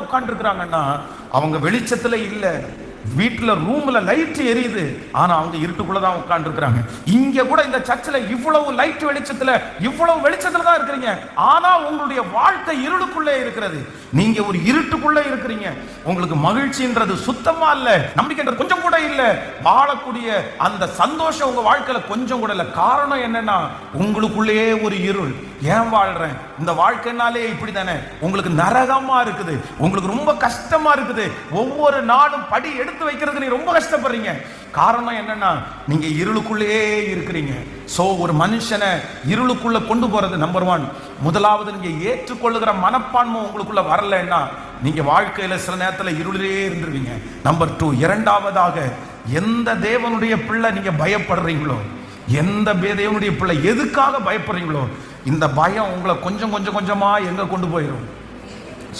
உட்கார்ந்து இருக்கிறாங்கன்னா அவங்க வெளிச்சத்துல இல்ல, வீட்டுல ரூம்ல லைட் எரியுது, ஆனா அவங்க இருட்டுக்குள்ளதான் உட்கார்ந்து இருக்கிறாங்க. இங்க கூட இந்த சர்ச்சில் இவ்வளவு லைட் வெளிச்சத்துல, இவ்வளவு வெளிச்சத்துல தான் இருக்கிறீங்க, ஆனா உங்களுடைய வாழ்க்கை இருளுக்குள்ளே இருக்கிறது. நீங்க ஒரு இருட்டுக்குள்ள இருக்கிறீங்க. உங்களுக்கு மகிழ்ச்சின்றது சுத்தமா இல்ல, நம்பிக்கைன்றது கொஞ்சம் கூட இல்ல, வாழக்கூடிய அந்த சந்தோஷம் உங்க வாழ்க்கையில கொஞ்சம் கூட இல்ல. காரணம் என்னன்னா உங்களுக்குள்ளேயே ஒரு இருள். ஏன் வாழ்றேன், இந்த வாழ்க்கைனாலே இப்படி தானே, உங்களுக்கு நரகமா இருக்குது, உங்களுக்கு ரொம்ப கஷ்டமா இருக்குது, ஒவ்வொரு நாளும் படி எடுத்து வைக்கிறதுக்கு நீங்க ரொம்ப கஷ்டப்படுறீங்க. காரணம் என்னன்னா நீங்க இருளுக்குள்ளேயே இருக்கிறீங்க. சோ ஒரு மனுஷனை இருளுக்குள்ள கொண்டு போறது நம்பர் 1. முதலாவது, நீங்க ஏற்றுக்கொள்ளுகிற மனப்பான்மை உங்களுக்குள்ள வரலன்னா நீங்க வாழ்க்கையில சில நேரத்தில் இருளிலே இருந்துருவீங்க. நம்பர் 2, இரண்டாவதாக, எந்த தேவனுடைய பிள்ளை நீங்க பயப்படுறீங்களோ, எந்த தேவனுடைய பிள்ளை எதுக்காக பயப்படுறீங்களோ, இந்த பயம் உங்களை கொஞ்சம் கொஞ்சம் கொஞ்சமா எங்க கொண்டு போயிடும்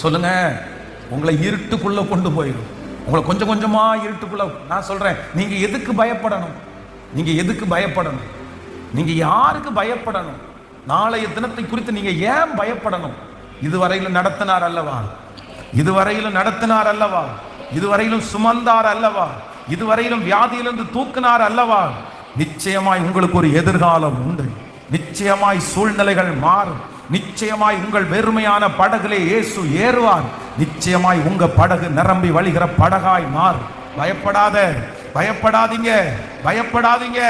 சொல்லுங்க? உங்களை இருட்டுக்குள்ள கொண்டு போயிடும். உங்களை கொஞ்சம் கொஞ்சமா இருட்டுக்குள்ள. நான் சொல்றேன், நீங்க எதுக்கு பயப்படணும்? நீங்க எதுக்கு பயப்படணும்? நீங்க யாருக்கு பயப்படணும்? நாளைய தினத்தை குறித்து நீங்க ஏன் பயப்படணும்? இதுவரையிலும் நடத்தினார் அல்லவா, இதுவரையிலும் நடத்தினார் அல்லவா, இதுவரையிலும் சுமந்தார் அல்லவா, இதுவரையிலும் வியாதியிலிருந்து தூக்கினார் அல்லவா. நிச்சயமாய் உங்களுக்கு ஒரு எதிர்காலம் உண்டு. நிச்சயமாய் சூழ்நிலைகள் மாறும். நிச்சயமாய் உங்கள் வெறுமையான படகுலே இயேசு ஏறுவார். நிச்சயமாய் உங்க படகு நிரம்பி வழிகிற படகாய் மாறும். பயப்படாத, பயப்படாதீங்க, பயப்படாதீங்க,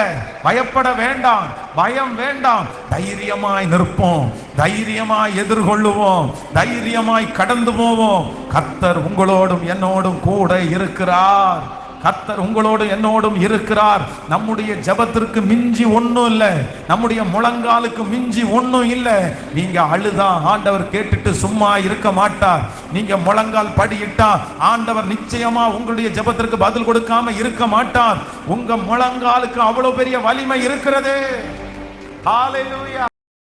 பயப்பட வேண்டாம், பயம் வேண்டாம். தைரியமாய் நிற்போம், தைரியமாய் எதிர்கொள்ளுவோம், தைரியமாய் கடந்து போவோம். கர்த்தர் உங்களோடும் என்னோடும் கூட இருக்கிறார். கர்த்தர் உங்களோடு என்னோடும் இருக்கிறார். நம்முடைய ஜெபத்திற்கு மிஞ்சி ஒன்றும் இல்லை, நம்முடைய முழங்காலுக்கு மிஞ்சி ஒன்றும் இல்லை. நீங்க அழுதா ஆண்டவர் கேட்டுட்டு சும்மா இருக்க மாட்டார். நீங்க முழங்கால் படியிட்டா ஆண்டவர் நிச்சயமா உங்களுடைய ஜெபத்திற்கு பதில் கொடுக்காம இருக்க மாட்டார். உங்க முழங்காலுக்கு அவ்வளவு பெரிய வலிமை இருக்கிறது. ஹல்லேலூயா.